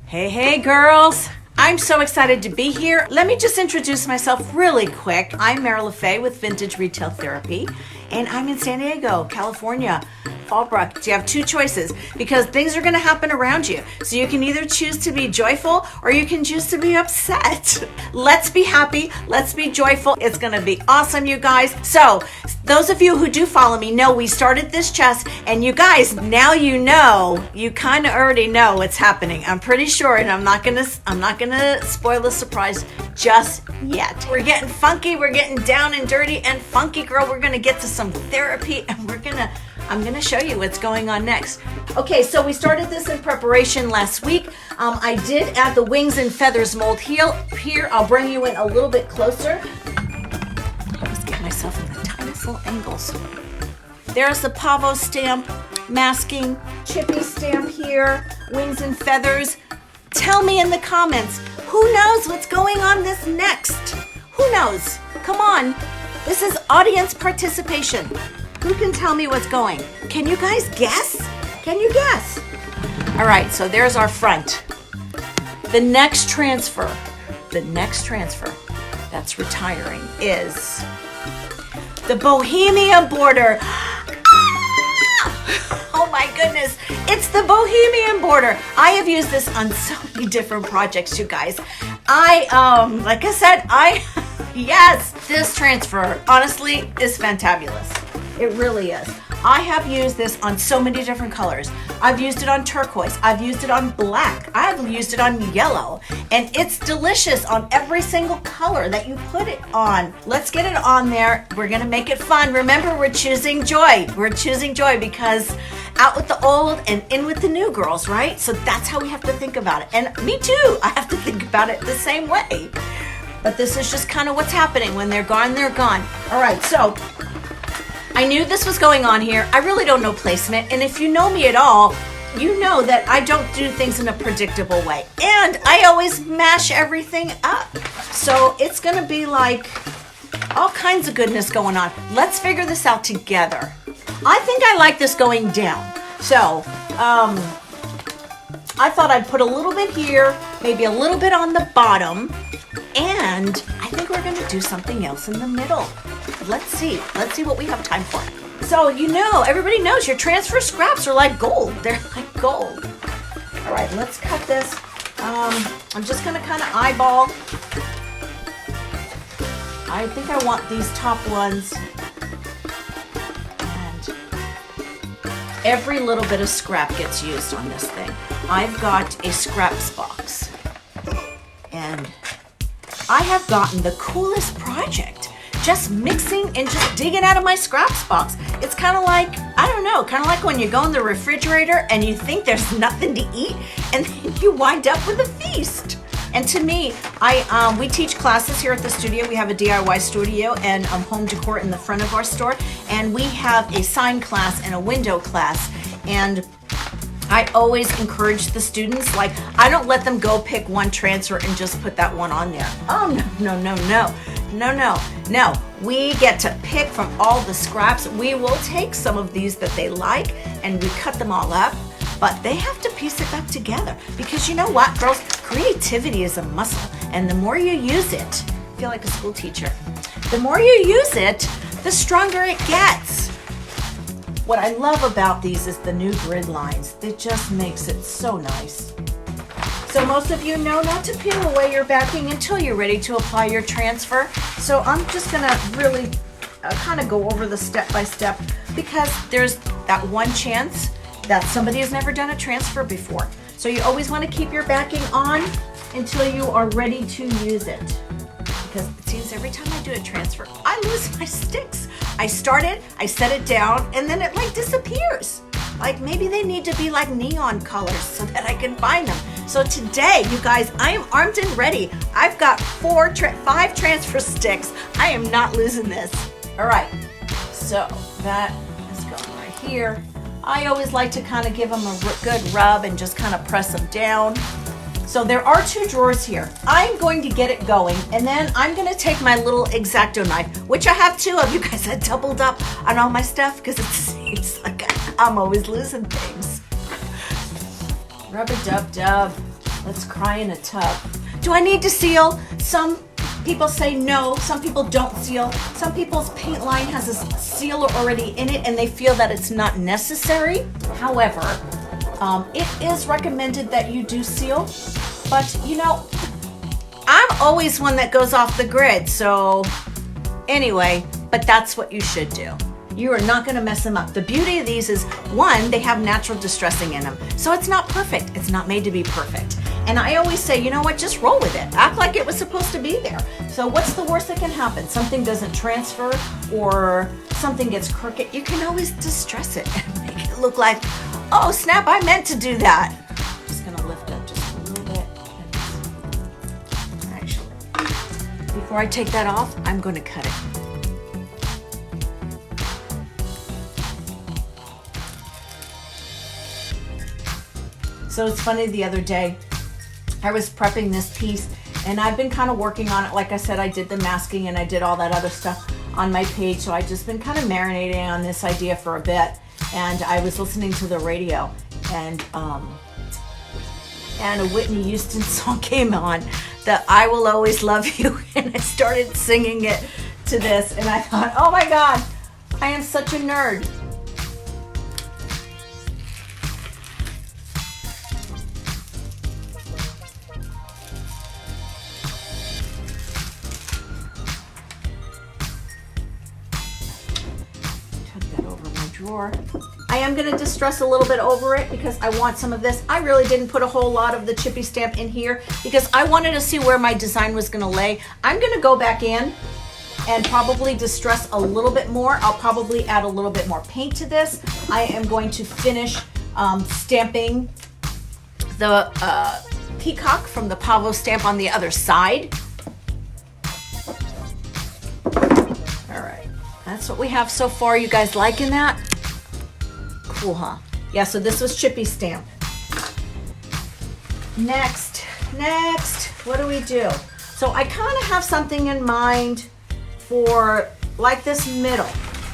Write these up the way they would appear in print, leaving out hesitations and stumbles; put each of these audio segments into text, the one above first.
Hey girls! I'm so excited to be here. Let me just introduce myself really quick. I'm Mary LaFay with Vintage Retail Therapy, and I'm in San Diego, California. Fallbrook. So you have two choices because things are going to happen around you. So you can either choose to be joyful or you can choose to be upset. Let's be happy. Let's be joyful. It's going to be awesome, you guys. So those of you who do follow me know we started this chest, and you guys, now you know, you kind of already know what's happening. I'm pretty sure, and I'm not going to spoil the surprise just yet. We're getting funky. We're getting down and dirty and funky, girl. We're going to get to some therapy, and I'm gonna show you what's going on next. Okay, so we started this in preparation last week. I did add the wings and feathers mold here. I'll bring you in a little bit closer. I always get myself in the tiniest little angles. There's the pavo stamp, masking, chippy stamp here, wings and feathers. Tell me in the comments, who knows what's going on this next? Who knows? Come on, this is audience participation. Who can tell me what's going? Can you guys guess? Can you guess? All right, so there's our front. The next transfer that's retiring is the Bohemian border. Oh my goodness, it's the Bohemian border. I have used this on so many different projects, you guys. Like I said, yes, this transfer honestly is fantabulous. It really is. I have used this on so many different colors. I've used it on turquoise. I've used it on black. I've used it on yellow. And it's delicious on every single color that you put it on. Let's get it on there. We're going to make it fun. Remember, we're choosing joy. We're choosing joy because out with the old and in with the new, girls, right? So that's how we have to think about it. And me too. I have to think about it the same way. But this is just kind of what's happening. When they're gone, they're gone. All right, so I knew this was going on here. I really don't know placement, and if you know me at all, you know that I don't do things in a predictable way, and I always mash everything up. So it's gonna be like all kinds of goodness going on. Let's figure this out together. I think I like this going down. So I thought I'd put a little bit here, maybe a little bit on the bottom, and I think we're gonna do something else in the middle. Let's see what we have time for. So everybody knows your transfer scraps are like gold. They're like gold. All right, let's cut this. I'm just gonna kind of eyeball. I think I want these top ones. And every little bit of scrap gets used on this thing. I've got a scraps box. And I have gotten the coolest project. Just mixing and just digging out of my scraps box. It's kind of like, I don't know, kind of like when you go in the refrigerator and you think there's nothing to eat, and then you wind up with a feast. And to me, we teach classes here at the studio. We have a DIY studio and home decor in the front of our store, and we have a sign class and a window class. And I always encourage the students, like, I don't let them go pick one transfer and just put that one on there. Oh, no. We get to pick from all the scraps. We will take some of these that they like and we cut them all up, but they have to piece it back together because you know what, girls? Creativity is a muscle, and the more you use it, I feel like a school teacher, the more you use it, the stronger it gets. What I love about these is the new grid lines. It just makes it so nice. So most of you know not to peel away your backing until you're ready to apply your transfer. So I'm just gonna really kind of go over the step by step because there's that one chance that somebody has never done a transfer before. So you always want to keep your backing on until you are ready to use it. Because it seems every time I do a transfer, I lose my sticks. I start it, I set it down, and then it like disappears. Like maybe they need to be like neon colors so that I can find them. So today, you guys, I am armed and ready. I've got 5 transfer sticks. I am not losing this. All right, so that is going right here. I always like to kind of give them a good rub and just kind of press them down. So there are 2 drawers here. I'm going to get it going, and then I'm going to take my little X-Acto knife, which I have 2 of. You guys, I doubled up on all my stuff because it seems like I'm always losing things. Rub-a-dub-dub. Let's cry in a tub. Do I need to seal? Some people say no. Some people don't seal. Some people's paint line has a sealer already in it and they feel that it's not necessary. However, it is recommended that you do seal. But you know, I'm always one that goes off the grid. So anyway, but that's what you should do. You are not gonna mess them up. The beauty of these is, one, they have natural distressing in them. So it's not perfect. It's not made to be perfect. And I always say, you know what, just roll with it. Act like it was supposed to be there. So what's the worst that can happen? Something doesn't transfer or something gets crooked. You can always distress it and make it look like, oh snap, I meant to do that. I'm just gonna lift up just a little bit. Actually, before I take that off, I'm gonna cut it. So it's funny, the other day, I was prepping this piece and I've been kind of working on it. Like I said, I did the masking and I did all that other stuff on my page. So I've just been kind of marinating on this idea for a bit. And I was listening to the radio and a Whitney Houston song came on, the I Will Always Love You. And I started singing it to this and I thought, oh my God, I am such a nerd. Drawer. I am going to distress a little bit over it because I want some of this. I really didn't put a whole lot of the chippy stamp in here because I wanted to see where my design was going to lay. I'm going to go back in and probably distress a little bit more. I'll probably add a little bit more paint to this. I am going to finish stamping the peacock from the BoHo stamp on the other side. All right, that's what we have so far. You guys liking that? Cool, huh? Yeah, so this was chippy stamp. Next, what do we do? So I kind of have something in mind for like this middle,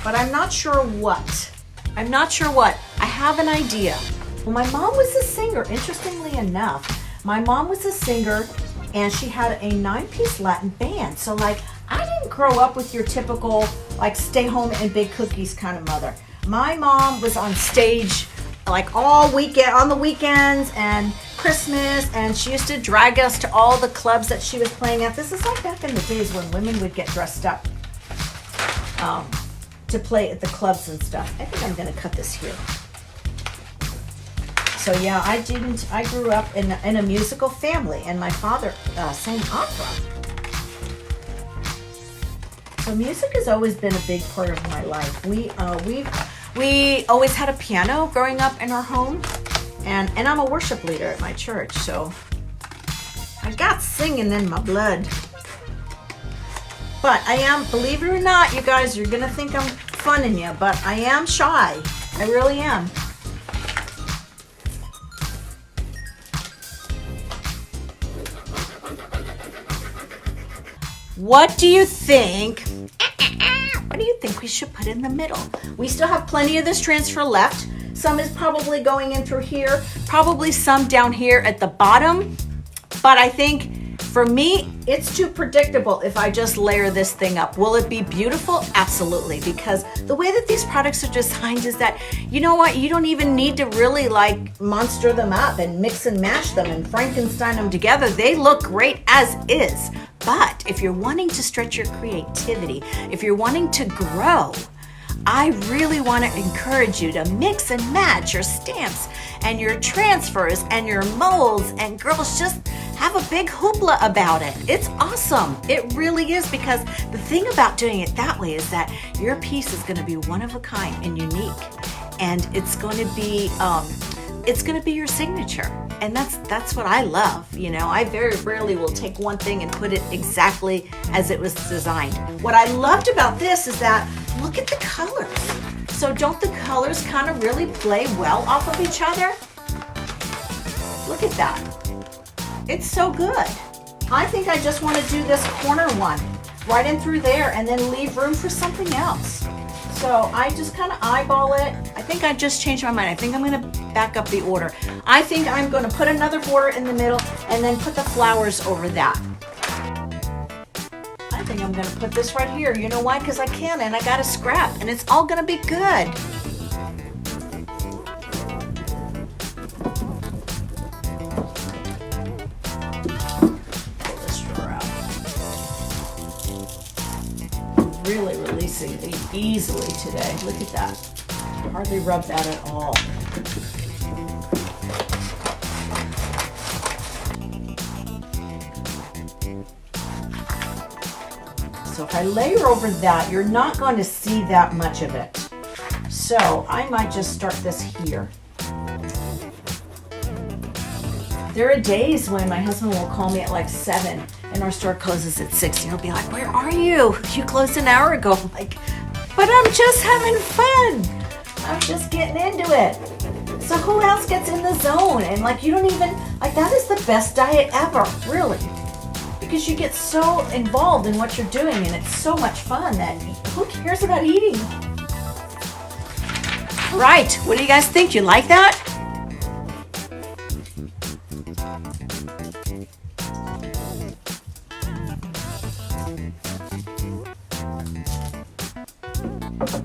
but I'm not sure what. I have an idea. Well, my mom was a singer, interestingly enough. My mom was a singer and she had a 9-piece Latin band. So like, I didn't grow up with your typical like stay home and bake cookies kind of mother. My mom was on stage like all weekend, on the weekends and Christmas, and she used to drag us to all the clubs that she was playing at. This is like back in the days when women would get dressed up to play at the clubs and stuff. I think I'm gonna cut this here. So yeah, I grew up in a musical family and my father sang opera. So music has always been a big part of my life. We always had a piano growing up in our home, and I'm a worship leader at my church, so I got singing in my blood. But I am, believe it or not, you guys, you're gonna think I'm funning you, but I am shy. I really am. What do you think? What do you think we should put in the middle? We still have plenty of this transfer left. Some is probably going in through here, probably some down here at the bottom. But I think for me, it's too predictable if I just layer this thing up. Will it be beautiful? Absolutely, because the way that these products are designed is that, you know what, you don't even need to really like monster them up and mix and mash them and Frankenstein them together. They look great as is. But if you're wanting to stretch your creativity, if you're wanting to grow, I really want to encourage you to mix and match your stamps and your transfers and your molds, and girls, just have a big hoopla about it. It's awesome. It really is, because the thing about doing it that way is that your piece is going to be one of a kind and unique, and it's going to be your signature. And that's what I love. You know, I very rarely will take one thing and put it exactly as it was designed. What I loved about this is that, look at the colors. So don't the colors kind of really play well off of each other? Look at that. It's so good. I think I just want to do this corner one right in through there and then leave room for something else. So I just kind of eyeball it. I think I just changed my mind. I think I'm going to back up the order. I think I'm going to put another border in the middle and then put the flowers over that. I think I'm going to put this right here. You know why? Because I can, and I got a scrap, and it's all going to be good. Pull this drawer out. Really releasing easily today. Look at that. Hardly rub that at all. So if I layer over that, you're not going to see that much of it. So I might just start this here. There are days when my husband will call me at like 7 and our store closes at 6. And he'll be like, "Where are you? You closed an hour ago." I'm like, "But I'm just having fun. I'm just getting into it." So who else gets in the zone? And like, you don't even, like, that is the best diet ever, really. Because you get so involved in what you're doing and it's so much fun that who cares about eating? Right, what do you guys think? You like that?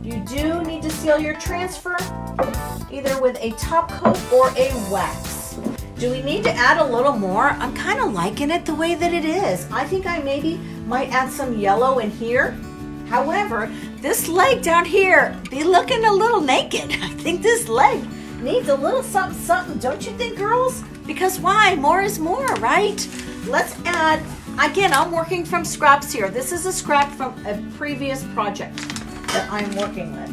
You do need to seal your transfer either with a top coat or a wax. Do we need to add a little more? I'm kind of liking it the way that it is. I think I maybe might add some yellow in here. However, this leg down here be looking a little naked. I think this leg needs a little something, something, don't you think, girls? Because why? More is more, right? Let's add, again, I'm working from scraps here. This is a scrap from a previous project that I'm working with.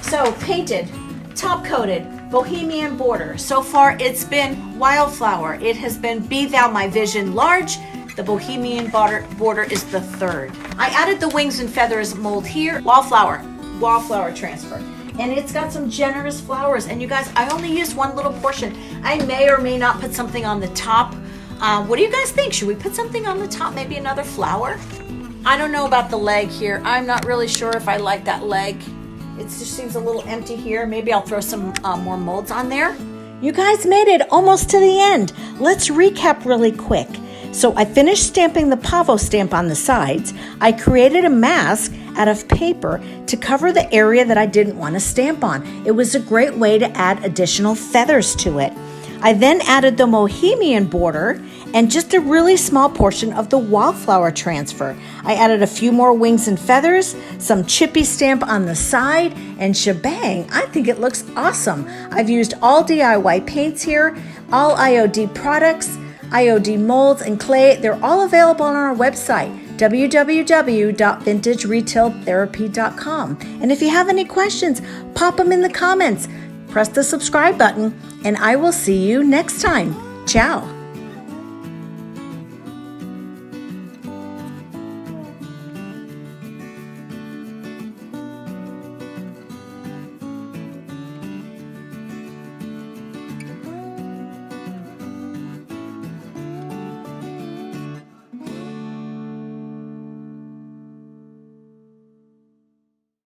So painted, top coated, bohemian border. So far it's been wildflower. It has been Be Thou My Vision large. The bohemian border is the third. I added the wings and feathers mold here. Wildflower transfer. And it's got some generous flowers. And you guys, I only used one little portion. I may or may not put something on the top. What do you guys think? Should we put something on the top? Maybe another flower? I don't know about the leg here. I'm not really sure if I like that leg. It just seems a little empty here. Maybe I'll throw some more molds on there. You guys made it almost to the end. Let's recap really quick. So I finished stamping the BoHo stamp on the sides. I created a mask out of paper to cover the area that I didn't want to stamp on. It was a great way to add additional feathers to it. I then added the bohemian border and just a really small portion of the wildflower transfer. I added a few more wings and feathers, some chippy stamp on the side, and shebang, I think it looks awesome. I've used all DIY paints here, all IOD products, IOD molds and clay. They're all available on our website, www.vintageretailtherapy.com. And if you have any questions, pop them in the comments. Press the subscribe button, and I will see you next time. Ciao.